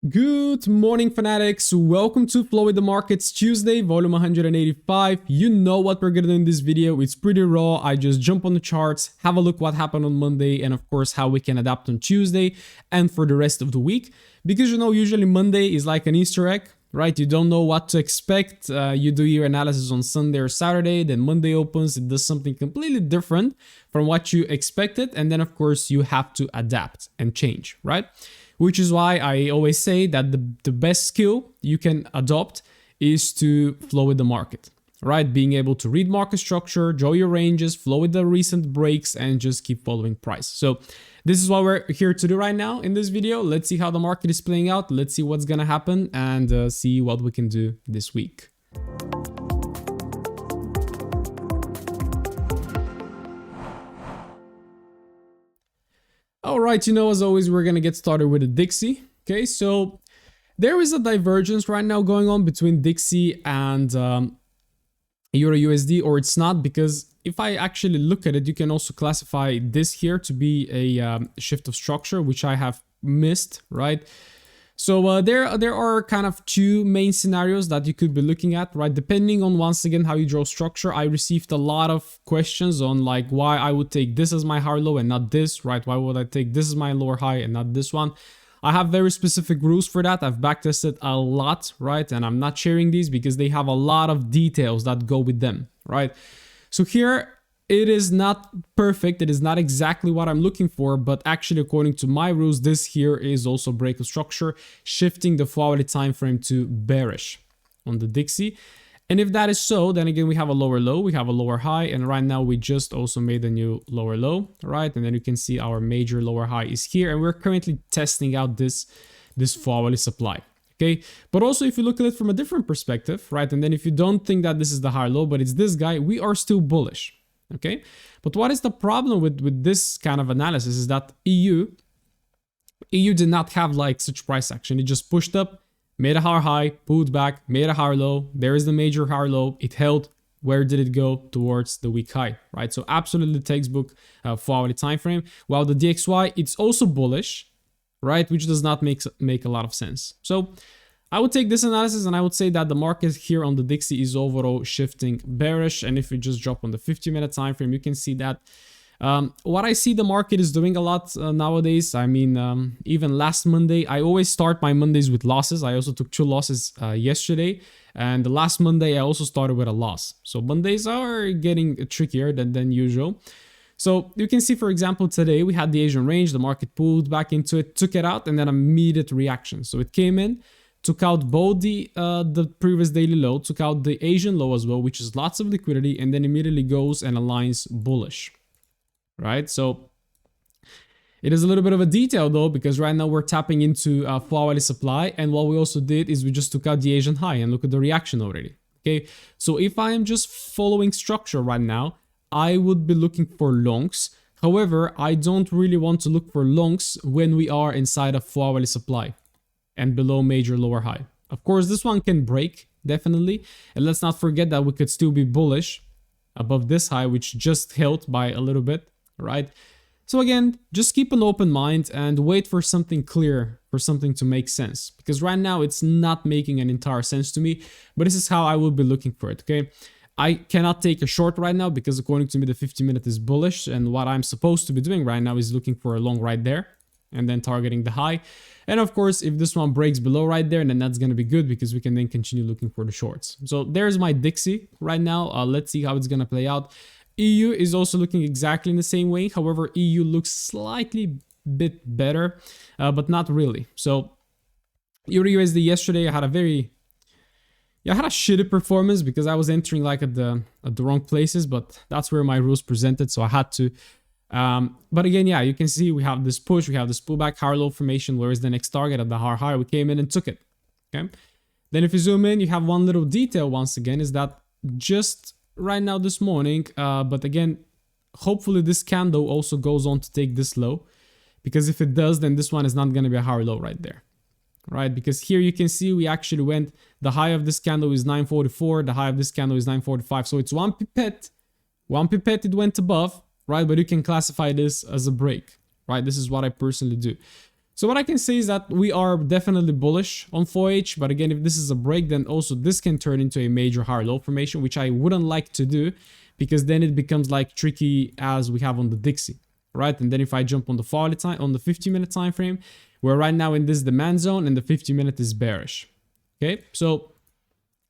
Good morning, fanatics. Welcome to Flow with the Markets Tuesday, volume 185. You know what we're gonna do in this video. It's pretty raw. I just jump on the charts, have a look what happened on Monday, and of course how we can adapt on Tuesday and for the rest of the week. Because usually Monday is like an Easter egg, right? You don't know what to expect. You do your analysis on Sunday or Saturday, then Monday opens, it does something completely different from what you expected, and then of course you have to adapt and change, right? Which is why I always say that the best skill you can adopt is to flow with the market, right? Being able to read market structure, draw your ranges, flow with the recent breaks, and just keep following price. So this is what we're here to do right now in this video. Let's see how the market is playing out. Let's see what's gonna happen and see what we can do this week. All right, as always, we're gonna get started with a Dixie. Okay, so there is a divergence right now going on between Dixie and Euro USD, or it's not, because if I actually look at it, you can also classify this here to be a shift of structure, which I have missed, right? So there are kind of two main scenarios that you could be looking at, right? Depending on, once again, how you draw structure. I received a lot of questions on like why I would take this as my higher low and not this, right? Why would I take this as my lower high and not this one? I have very specific rules for that. I've backtested a lot, right? And I'm not sharing these because they have a lot of details that go with them, right? So here, it is not perfect. It is not exactly what I'm looking for, but actually, according to my rules, this here is also break of structure, shifting the 4-hourly time frame to bearish on the Dixie. And if that is so, then again, we have a lower low, we have a lower high, and right now we just also made a new lower low, right? And then you can see our major lower high is here, and we're currently testing out this 4-hourly supply. Okay, but also if you look at it from a different perspective, right? And then if you don't think that this is the higher low, but it's this guy, we are still bullish. Okay, but what is the problem with this kind of analysis is that EU did not have like such price action. It just pushed up, made a higher high, pulled back, made a higher low. There is the major higher low. It held. Where did it go? Towards the week high, right? So absolutely textbook 4-hourly time frame. While the DXY, it's also bullish, right? Which does not make a lot of sense. So I would take this analysis and I would say that the market here on the Dixie is overall shifting bearish. And if we just drop on the 50-minute time frame, you can see that what I see the market is doing a lot nowadays. I mean, even last Monday, I always start my Mondays with losses. I also took 2 losses yesterday. And the last Monday, I also started with a loss. So Mondays are getting trickier than usual. So you can see, for example, today we had the Asian range. The market pulled back into it, took it out, and then immediate reaction. So it came in, took out both the previous daily low, took out the Asian low as well, which is lots of liquidity, and then immediately goes and aligns bullish, right? So it is a little bit of a detail though, because right now we're tapping into 4-hourly supply, and what we also did is we just took out the Asian high, and look at the reaction already. Okay, so if I am just following structure right now, I would be looking for longs. However, I don't really want to look for longs when we are inside a 4-hourly supply and below major lower high. Of course, this one can break, definitely. And let's not forget that we could still be bullish above this high, which just held by a little bit, right? So again, just keep an open mind and wait for something clear, for something to make sense. Because right now, it's not making an entire sense to me, but this is how I will be looking for it, okay? I cannot take a short right now because according to me, the 50-minute is bullish. And what I'm supposed to be doing right now is looking for a long right there and then targeting the high. And of course, if this one breaks below right there, then that's going to be good because we can then continue looking for the shorts. So there's my Dixie right now. Let's see how it's going to play out. EU is also looking exactly in the same way. However, EU looks slightly bit better, but not really. So Euro USD yesterday, I had a shitty performance because I was entering like at the wrong places, but that's where my rules presented, so I had to. But again, yeah, you can see we have this push, we have this pullback, higher low formation. Where is the next target at the higher high? We came in and took it. Okay. Then if you zoom in, you have one little detail once again, is that just right now this morning, but again, hopefully this candle also goes on to take this low, because if it does, then this one is not going to be a higher low right there. Right, because here you can see we actually went, the high of this candle is 944, the high of this candle is 945. So it's one pipette it went above, right? But you can classify this as a break, right? This is what I personally do. So what I can say is that we are definitely bullish on 4H, but again, if this is a break, then also this can turn into a major higher low formation, which I wouldn't like to do, because then it becomes like tricky as we have on the Dixie, right? And then if I jump on the 50-minute time frame, we're right now in this demand zone and the 50-minute is bearish. Okay, so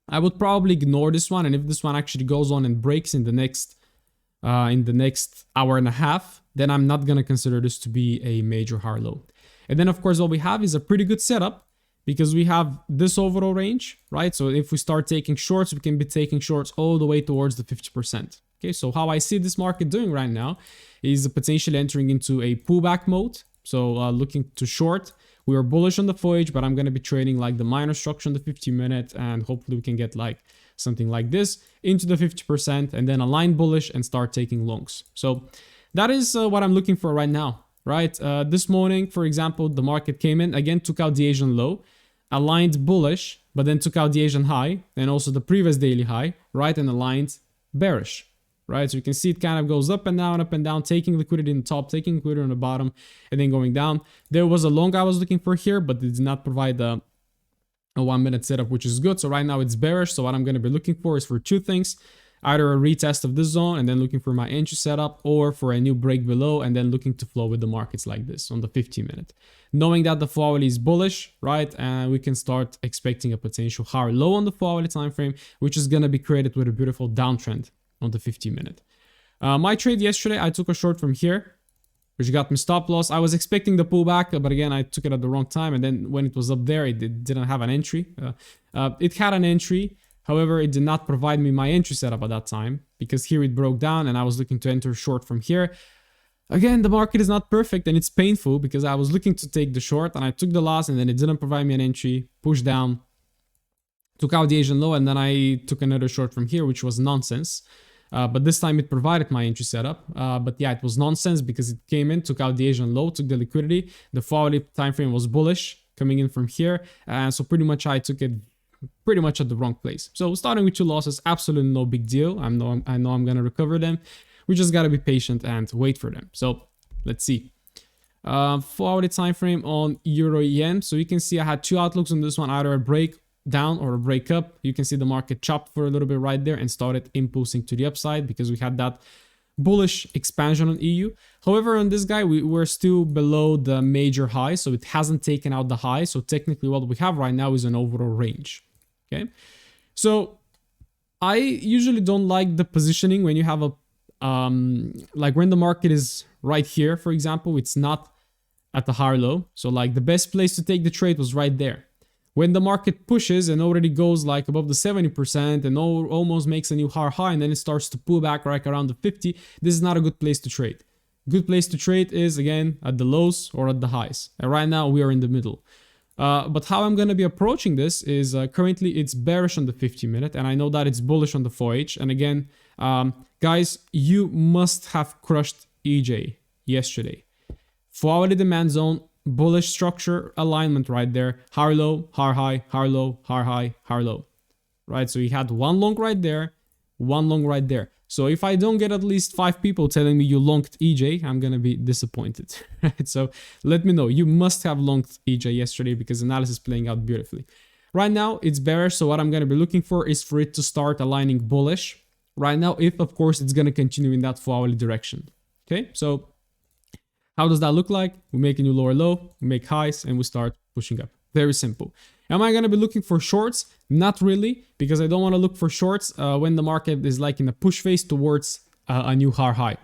I would probably ignore this one, and if this one actually goes on and breaks in the next hour and a half, then I'm not gonna consider this to be a major higher low. And then of course what we have is a pretty good setup, because we have this overall range, right? So if we start taking shorts, we can be taking shorts all the way towards the 50%. Okay, so how I see this market doing right now is potentially entering into a pullback mode. So looking to short, we are bullish on the 4H, but I'm going to be trading like the minor structure on the 50-minute, and hopefully we can get like something like this into the 50% and then align bullish and start taking longs. So that is what I'm looking for right now, right? This morning, for example, the market came in, again, took out the Asian low, aligned bullish, but then took out the Asian high and also the previous daily high, right? And aligned bearish. Right, so you can see it kind of goes up and down, taking liquidity in the top, taking liquidity on the bottom, and then going down. There was a long I was looking for here, but it did not provide a 1-minute setup, which is good. So right now it's bearish. So what I'm going to be looking for is for two things: either a retest of this zone and then looking for my entry setup, or for a new break below and then looking to flow with the markets like this on the 50-minute. Knowing that the 4-hourly is bullish, right, and we can start expecting a potential higher low on the 4-hourly time frame, which is going to be created with a beautiful downtrend on the 50-minute. My trade yesterday, I took a short from here, which got me stop loss. I was expecting the pullback, but again, I took it at the wrong time. And then when it was up there, it didn't have an entry. It had an entry. However, it did not provide me my entry setup at that time, because here it broke down and I was looking to enter short from here. Again, the market is not perfect and it's painful, because I was looking to take the short and I took the loss and then it didn't provide me an entry, pushed down, took out the Asian low, and then I took another short from here, which was nonsense. But this time it provided my entry setup. But yeah, it was nonsense because it came in, took out the Asian low, took the liquidity. The 4-hourly time frame was bullish coming in from here. And so pretty much I took it pretty much at the wrong place. So starting with 2 losses, absolutely no big deal. I know I'm going to recover them. We just got to be patient and wait for them. So let's see. 4-hourly time frame on Euro Yen. So you can see I had 2 outlooks on this one, either a break down or a break up. You can see the market chopped for a little bit right there and started impulsing to the upside because we had that bullish expansion on EU. However, on this guy, we're still below the major high, so it hasn't taken out the high. So technically what we have right now is an overall range. Okay, so I usually don't like the positioning when you have a like when the market is right here, for example, it's not at the higher low. So like the best place to take the trade was right there. When the market pushes and already goes like above the 70% and almost makes a new higher high, and then it starts to pull back right around the 50, this is not a good place to trade. Good place to trade is, again, at the lows or at the highs. And right now we are in the middle. But how I'm going to be approaching this is currently it's bearish on the 50-minute, and I know that it's bullish on the 4H. And again, guys, you must have crushed EJ yesterday. 4-hourly demand zone, bullish structure alignment right there, higher low, higher high, higher low, higher high, higher low, right? So you had one long right there, one long right there. So if I don't get at least 5 people telling me you longed EJ, I'm gonna be disappointed, right? So let me know. You must have longed EJ yesterday because analysis is playing out beautifully. Right now it's bearish, so what I'm gonna be looking for is for it to start aligning bullish right now, if of course it's gonna continue in that 4-hourly direction. Okay, so how does that look like? We make a new lower low, we make highs, and we start pushing up. Very simple. Am I going to be looking for shorts? Not really, because I don't want to look for shorts when the market is like in a push phase towards a new higher high.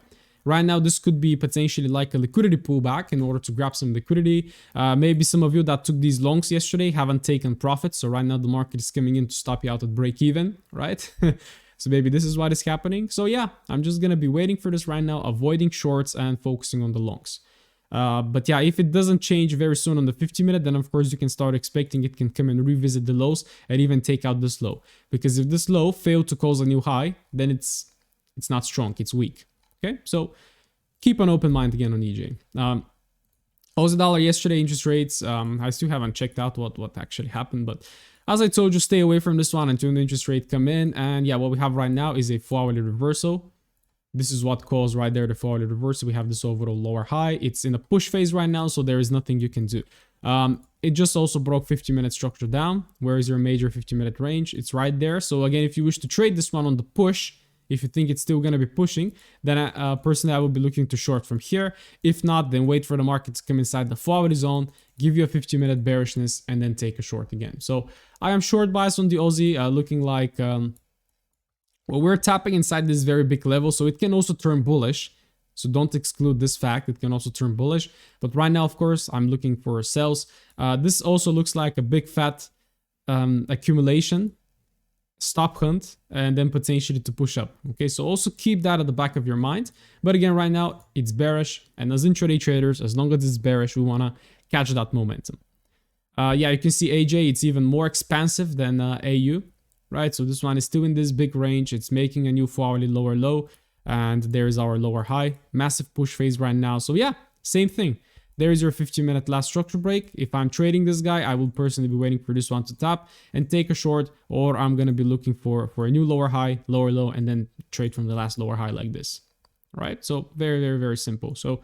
Right now, this could be potentially like a liquidity pullback in order to grab some liquidity. Maybe some of you that took these longs yesterday haven't taken profits. So right now the market is coming in to stop you out at break even, right? So maybe this is what is happening. So yeah, I'm just going to be waiting for this right now, avoiding shorts and focusing on the longs. But yeah, if it doesn't change very soon on the 50-minute, then of course you can start expecting it can come and revisit the lows and even take out this low. Because if this low failed to cause a new high, then it's not strong, it's weak. Okay, so keep an open mind again on EJ. Aussie dollar yesterday, interest rates, I still haven't checked out what actually happened, but as I told you, stay away from this one until the interest rate come in. And yeah, what we have right now is a 4-hourly reversal. This is what caused right there the forward reversal. We have this overall lower high. It's in a push phase right now, so there is nothing you can do. It just also broke 50-minute structure down. Where is your major 50-minute range? It's right there. So again, if you wish to trade this one on the push, if you think it's still going to be pushing, then personally I would be looking to short from here. If not, then wait for the market to come inside the forward zone, give you a 50-minute bearishness, and then take a short again. So I am short bias on the Aussie, looking like well, we're tapping inside this very big level, so it can also turn bullish. So don't exclude this fact, it can also turn bullish. But right now, of course, I'm looking for sells. This also looks like a big fat accumulation, stop hunt, and then potentially to push up. Okay, so also keep that at the back of your mind. But again, right now, it's bearish. And as intraday traders, as long as it's bearish, we want to catch that momentum. Yeah, you can see AJ, it's even more expansive than AU, right? So this one is still in this big range. It's making a new forwardly lower low. And there's our lower high, massive push phase right now. So yeah, same thing. There's your 15-minute last structure break. If I'm trading this guy, I will personally be waiting for this one to tap and take a short, or I'm going to be looking for a new lower high, lower low, and then trade from the last lower high like this, right? So very, very, very simple. So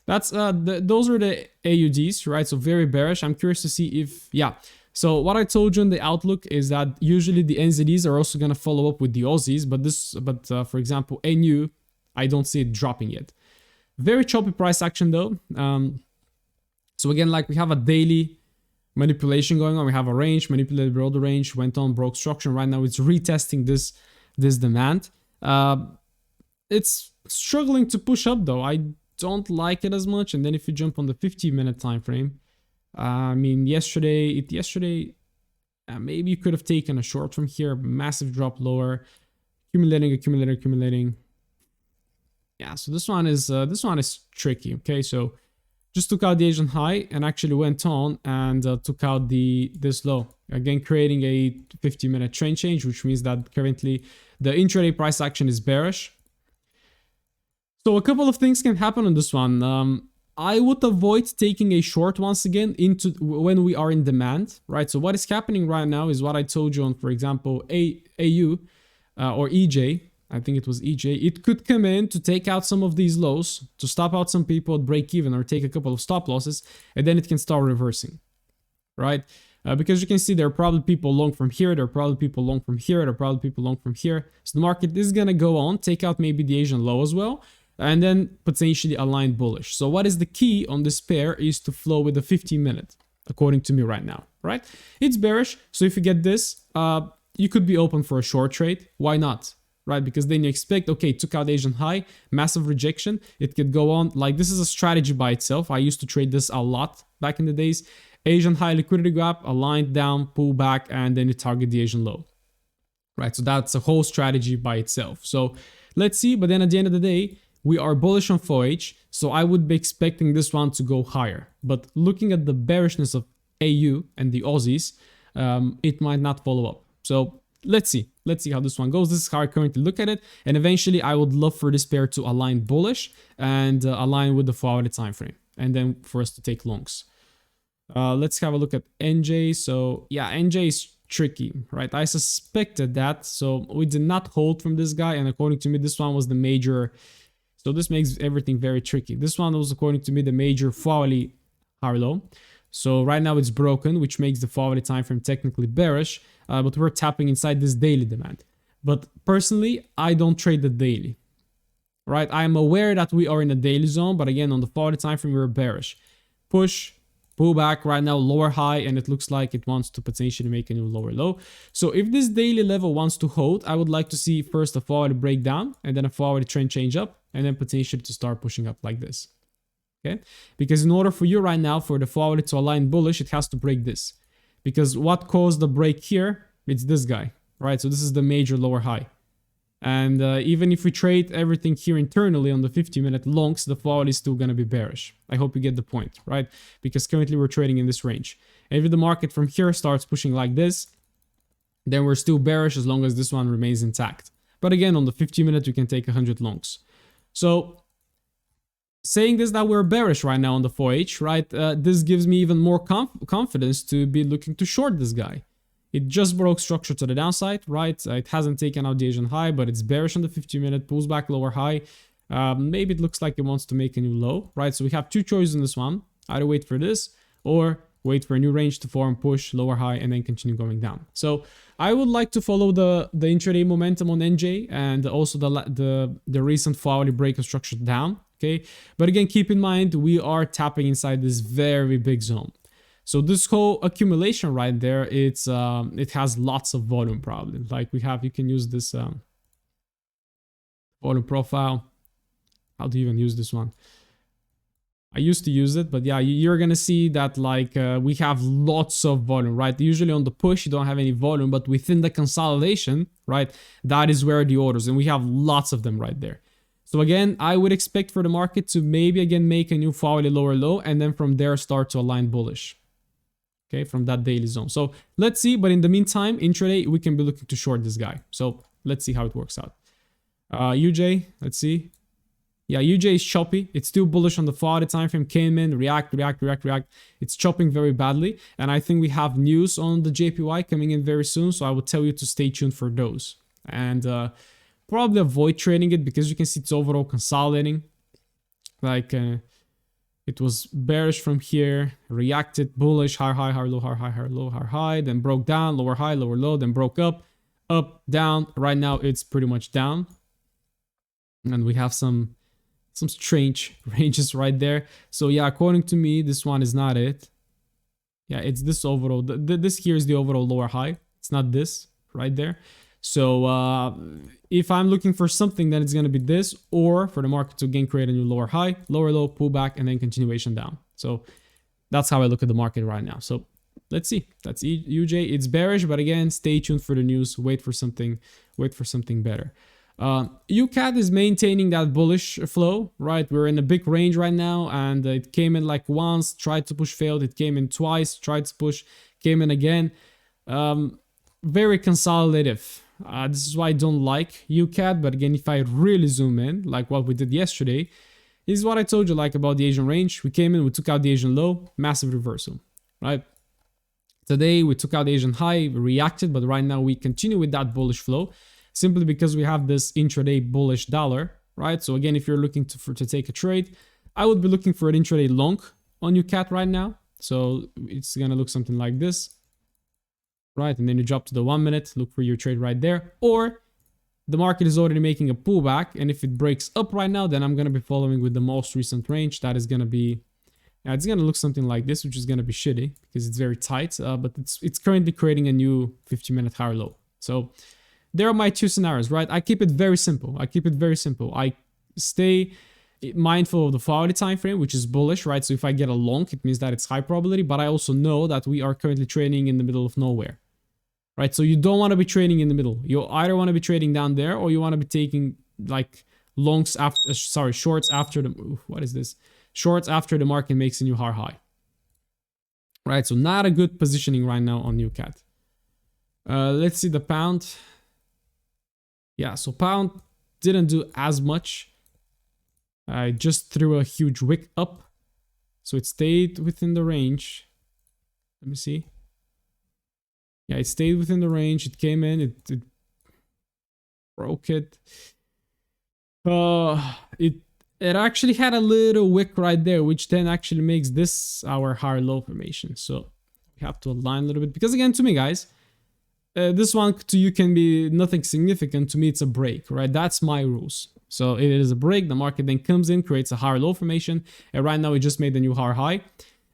that's those are the AUDs, right? So very bearish. I'm curious to see if, yeah. So what I told you in the outlook is that usually the NZDs are also going to follow up with the Aussies, but for example, NU, I don't see it dropping yet. Very choppy price action though. So again, like we have a daily manipulation going on. We have a range, manipulated below the range, went on, broke structure. Right now it's retesting this demand. It's struggling to push up though. I don't like it as much. And then if you jump on the 50-minute time frame, I mean, yesterday, maybe you could have taken a short from here. Massive drop lower, accumulating. Yeah, so this one is tricky. Okay, so just took out the Asian high and actually went on and took out this low. Again, creating a 50-minute trend change, which means that currently the intraday price action is bearish. So a couple of things can happen on this one. I would avoid taking a short once again into when we are in demand, right? So what is happening right now is what I told you on, for example, AU or EJ. I think it was EJ. It could come in to take out some of these lows, to stop out some people at break even or take a couple of stop losses, and then it can start reversing, right? Because you can see there are probably people long from here, there are probably people long from here, there are probably people long from here. So the market is going to go on, take out maybe the Asian low as well, and then potentially align bullish. So what is the key on this pair is to flow with the 15-minute, according to me right now, right? It's bearish, so if you get this, you could be open for a short trade. Why not? Right, because then you expect, okay, took out Asian high, massive rejection. It could go on. Like, this is a strategy by itself. I used to trade this a lot back in the days. Asian high liquidity gap, aligned down, pull back, and then you target the Asian low. Right, so that's a whole strategy by itself. So let's see, but then at the end of the day, we are bullish on 4H, so I would be expecting this one to go higher. But looking at the bearishness of AU and the Aussies, it might not follow up. So let's see how this one goes. This is how I currently look at it, and eventually I would love for this pair to align bullish and align with the forward time frame, and then for us to take longs. Let's have a look at NJ. So yeah, NJ is tricky, right? I suspected that, so we did not hold from this guy, and according to me, this one was the major. So this makes everything very tricky. This one was, according to me, the major forward high low. So right now it's broken, which makes the forward time frame technically bearish, but we're tapping inside this daily demand. But personally, I don't trade the daily, right? I am aware that we are in a daily zone, but again, on the forward time frame, we're bearish. Push, pull back right now, lower high, and it looks like it wants to potentially make a new lower low. So if this daily level wants to hold, I would like to see first a forward breakdown, and then a forward trend change up, and then potentially to start pushing up like this. Okay, because in order for you right now for the forward to align bullish, it has to break this. Because what caused the break here, it's this guy, right? So this is the major lower high. And even if we trade everything here internally on the 50-minute longs, the forward is still going to be bearish. I hope you get the point, right? Because currently we're trading in this range. And if the market from here starts pushing like this, then we're still bearish as long as this one remains intact. But again, on the 50-minute, you can take 100 longs. So saying this, that we're bearish right now on the 4H, right? This gives me even more confidence to be looking to short this guy. It just broke structure to the downside, right? It hasn't taken out the Asian high, but it's bearish on the 50-minute, pulls back lower high. Maybe it looks like it wants to make a new low, right? So we have two choices in this one. Either wait for this or wait for a new range to form, push lower high, and then continue going down. So I would like to follow the intraday momentum on NJ and also the recent 4-hourly break of structure down, okay? But again, keep in mind, we are tapping inside this very big zone. So this whole accumulation right there, it has lots of volume probably. Like you can use this volume profile. How do you even use this one? I used to use it, but yeah, you're gonna see that like we have lots of volume, right? Usually on the push, you don't have any volume, but within the consolidation, right, that is where the orders, and we have lots of them right there. So again, I would expect for the market to maybe again make a new 4-hourly lower low, and then from there start to align bullish. Okay, from that daily zone. So let's see, but in the meantime, intraday, we can be looking to short this guy. So let's see how it works out. UJ, let's see. Yeah, UJ is choppy. It's still bullish on the 4-hourly time frame. Came in, react. It's chopping very badly. And I think we have news on the JPY coming in very soon. So I will tell you to stay tuned for those. And probably avoid trading it because you can see it's overall consolidating. Like it was bearish from here, reacted bullish, high, low, then broke down, lower high, lower low, then broke up, down. Right now it's pretty much down. And we have some strange ranges right there. So yeah, according to me, this one is not it. Yeah, it's this overall. This here is the overall lower high. It's not this right there. So if I'm looking for something, then it's going to be this, or for the market to again create a new lower high, lower low, pull back, and then continuation down. So that's how I look at the market right now. So let's see. That's UJ. It's bearish, but again, stay tuned for the news. Wait for something better. Ucad is maintaining that bullish flow, right? We're in a big range right now, and it came in like once, tried to push, failed. It came in twice, tried to push, came in again. Very consolidative. This is why I don't like Ucad, but again, if I really zoom in, like what we did yesterday, is what I told you like about the Asian range. We came in, we took out the Asian low, massive reversal, right? Today, we took out the Asian high, we reacted, but right now we continue with that bullish flow, simply because we have this intraday bullish dollar, right? So again, if you're looking to take a trade, I would be looking for an intraday long on Ucad right now. So it's gonna look something like this. Right, and then you drop to the 1 minute, look for your trade right there, or the market is already making a pullback, and if it breaks up right now, then I'm going to be following with the most recent range. That is going to be, it's going to look something like this, which is going to be shitty because it's very tight, but it's currently creating a new 50-minute higher low. So there are my two scenarios, right? I keep it very simple. I stay mindful of the 4-hourly time frame, which is bullish, right? So if I get a long, it means that it's high probability, but I also know that we are currently trading in the middle of nowhere. Right, so you don't want to be trading in the middle. You either want to be trading down there, or you want to be taking like longs after, shorts after the, what is this? Shorts after the market makes a new high. Right, so not a good positioning right now on Ucad. Let's see the pound. Yeah, so pound didn't do as much. I just threw a huge wick up, so it stayed within the range. Let me see. Yeah, it stayed within the range. It came in. It broke it. It actually had a little wick right there, which then actually makes this our higher low formation. So we have to align a little bit because again, to me, guys, this one to you can be nothing significant. To me, it's a break, right? That's my rules. So it is a break. The market then comes in, creates a higher low formation, and right now it just made a new higher high.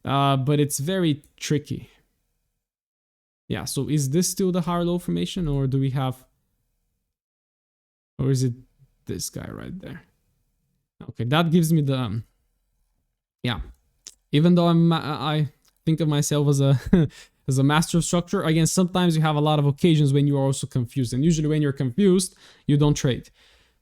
But it's very tricky. Yeah, so is this still the higher low formation, or do we have, or is it this guy right there? Okay, that gives me the, yeah, even though I think of myself as a as a master of structure, again, sometimes you have a lot of occasions when you are also confused, and usually when you're confused, you don't trade.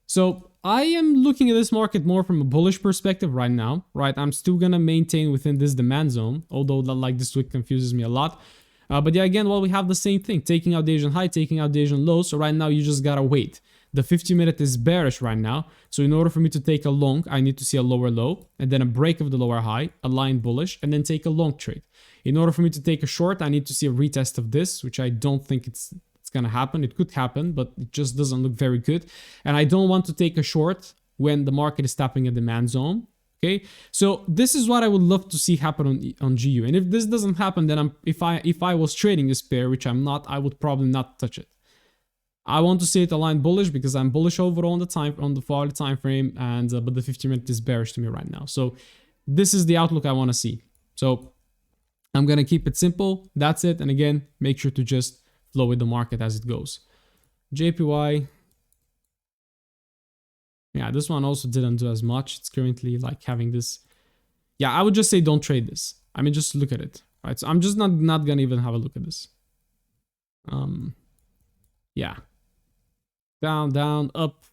So I am looking at this market more from a bullish perspective right now, right? I'm still gonna maintain within this demand zone, although like this wick confuses me a lot. But yeah, again, well, we have the same thing, taking out the Asian high, taking out the Asian low. So right now you just gotta wait. The 50-minute is bearish right now. So in order for me to take a long, I need to see a lower low and then a break of the lower high, a line bullish, and then take a long trade. in order for me to take a short, I need to see a retest of this, which I don't think it's gonna happen. It could happen, but it just doesn't look very good. And I don't want to take a short when the market is tapping a demand zone. Okay, so this is what I would love to see happen on GU. And if this doesn't happen, then if I was trading this pair, which I'm not, I would probably not touch it. I want to see it aligned bullish because I'm bullish overall on the forward time frame, and but the 50-minute is bearish to me right now. So this is the outlook I want to see. So I'm gonna keep it simple. That's it. And again, make sure to just flow with the market as it goes. JPY. Yeah, this one also didn't do as much. It's currently like having this. Yeah, I would just say don't trade this. I mean, just look at it. Right. So I'm just not gonna even have a look at this. Yeah. Down, down, up.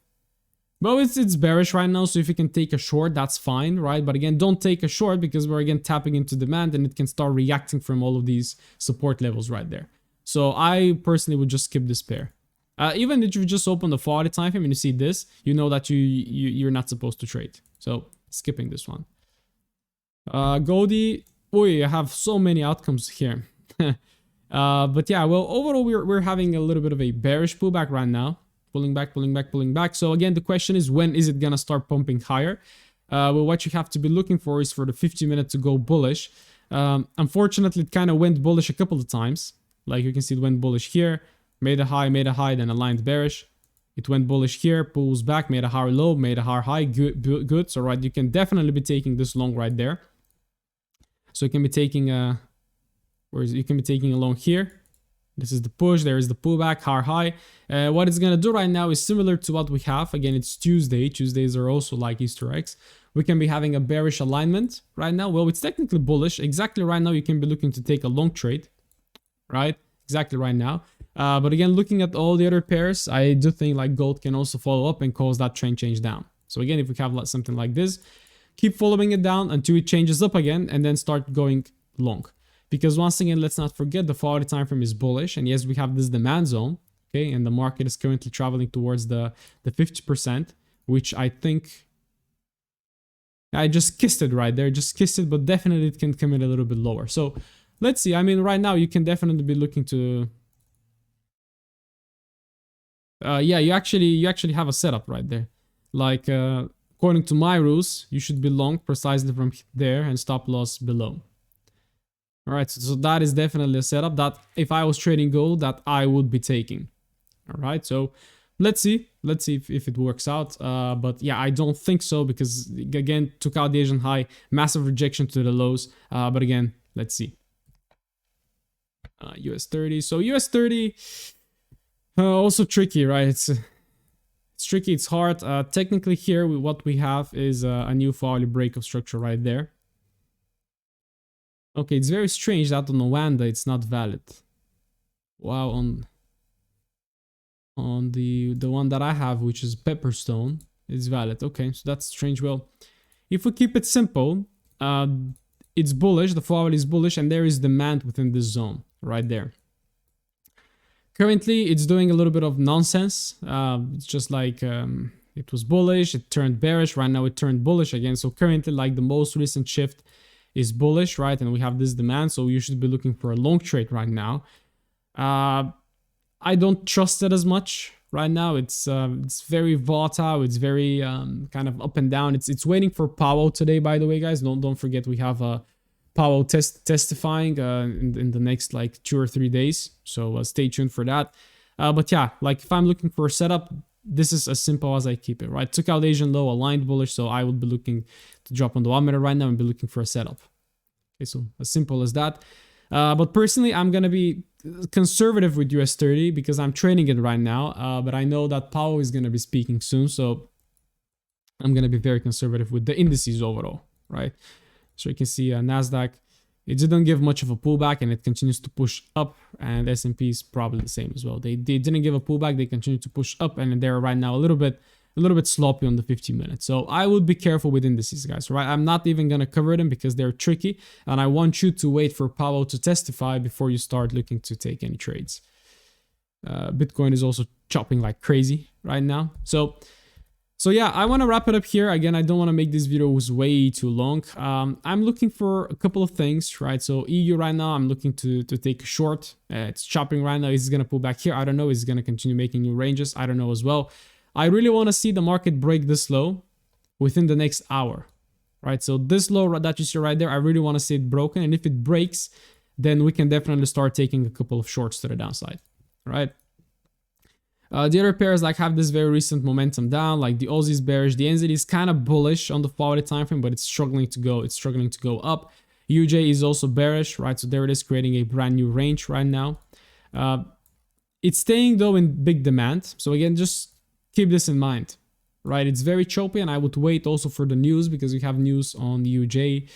Well, it's bearish right now, so if you can take a short, that's fine, right? But again, don't take a short because we're again tapping into demand and it can start reacting from all of these support levels right there. So I personally would just skip this pair. Even if you just open the 40 time frame and you see this, you know that you're not supposed to trade. So skipping this one. Goldie, I have so many outcomes here. But yeah, well, overall we're having a little bit of a bearish pullback right now. Pulling back, pulling back, pulling back. So again, the question is, when is it gonna start pumping higher? Well, what you have to be looking for is for the 50-minute to go bullish. Unfortunately, it kind of went bullish a couple of times. Like you can see, it went bullish here, made a high, then aligned bearish. It went bullish here, pulls back, made a higher low, made a higher high. Good. So right, you can definitely be taking this long right there. So you can be taking you can be taking a long here. This is the push, there is the pullback, higher high. What it's gonna do right now is similar to what we have. Again, it's Tuesday. Tuesdays are also like Easter eggs. We can be having a bearish alignment right now. Well, it's technically bullish. Exactly right now, you can be looking to take a long trade, right? Exactly right now. But again, looking at all the other pairs, I do think like gold can also follow up and cause that trend change down. So again, if we have something like this, keep following it down until it changes up again and then start going long. Because once again, let's not forget the 40 time frame is bullish, and yes, we have this demand zone, okay, and the market is currently traveling towards the 50%, which I think I just kissed it right there, just kissed it, but definitely it can come in a little bit lower. So let's see. I mean, right now you can definitely be looking to yeah, you actually have a setup right there. Like according to my rules, you should be long precisely from there and stop loss below. All right, so that is definitely a setup that if I was trading gold, that I would be taking. All right, so let's see if it works out. But yeah, I don't think so because again, took out the Asian high, massive rejection to the lows. But again, let's see. US 30. So US 30 also tricky, right? It's tricky. It's hard. Technically, here what we have is a new hourly break of structure right there. Okay, it's very strange that on Wanda it's not valid. Wow, on the one that I have, which is Pepperstone, it's valid. Okay, so that's strange. Well, if we keep it simple, it's bullish, the forward is bullish, and there is demand within this zone right there. Currently, it's doing a little bit of nonsense. It's just like it was bullish, it turned bearish, right now it turned bullish again. So currently, like the most recent shift is bullish, right? And we have this demand, so you should be looking for a long trade right now. I don't trust it as much right now. It's very volatile. It's very kind of up and down. It's waiting for Powell today, by the way, guys. Don't forget we have Powell testifying in the next like 2 or 3 days. So stay tuned for that. But yeah, like if I'm looking for a setup, this is as simple as I keep it, right? Took out Asian low, aligned bullish, so I would be looking to drop on the 1 minute right now and be looking for a setup. Okay, so as simple as that. But personally, I'm gonna be conservative with US 30 because I'm trading it right now. But I know that Powell is gonna be speaking soon, so I'm gonna be very conservative with the indices overall, right? So you can see Nasdaq, it didn't give much of a pullback and it continues to push up, and S&P is probably the same as well. They didn't give a pullback, they continue to push up, and they're right now a little bit sloppy on the 15 minutes. So I would be careful with indices, guys, right? I'm not even gonna cover them because they're tricky, and I want you to wait for Powell to testify before you start looking to take any trades. Bitcoin is also chopping like crazy right now. So So yeah, I want to wrap it up here. Again, I don't want to make these videos way too long. I'm looking for a couple of things, right? So EU right now, I'm looking to take a short. It's chopping right now. Is it going to pull back here? I don't know. Is it going to continue making new ranges? I don't know as well. I really want to see the market break this low within the next hour, right? So this low that you see right there, I really want to see it broken. And if it breaks, then we can definitely start taking a couple of shorts to the downside, right? The other pairs like have this very recent momentum down, like the Aussie is bearish, the NZD is kind of bullish on the 4-hourly time frame, but it's struggling to go up. UJ is also bearish, right? So there it is, creating a brand new range right now. It's staying though in big demand. So again, just keep this in mind, right? It's very choppy, and I would wait also for the news because we have news on the UJ.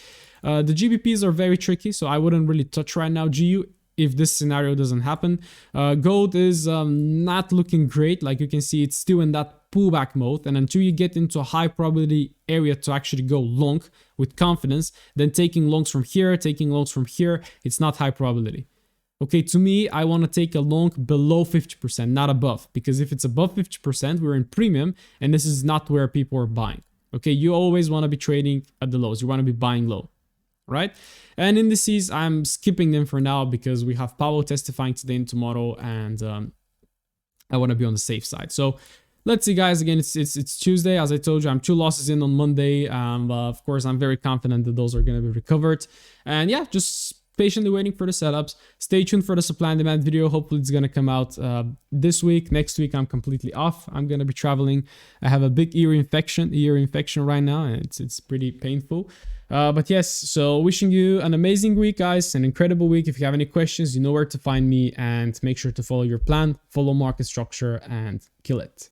The GBPs are very tricky, so I wouldn't really touch right now GU if this scenario doesn't happen. Gold is not looking great. Like you can see, it's still in that pullback mode, and until you get into a high probability area to actually go long with confidence, then taking longs from here, it's not high probability. Okay, to me, I want to take a long below 50%, not above, because if it's above 50%, we're in premium, and this is not where people are buying. Okay, you always want to be trading at the lows. You want to be buying low, right? And indices, I'm skipping them for now because we have Powell testifying today and tomorrow, and I want to be on the safe side. So let's see, guys. Again, it's Tuesday. As I told you, I'm 2 losses in on Monday. Of course, I'm very confident that those are going to be recovered. And yeah, just patiently waiting for the setups. Stay tuned for the supply and demand video. Hopefully it's going to come out this week. Next week I'm completely off. I'm going to be traveling. I have a big ear infection right now, and it's pretty painful. But yes, so wishing you an amazing week, guys, an incredible week. If you have any questions, you know where to find me, and make sure to follow your plan, follow market structure, and kill it.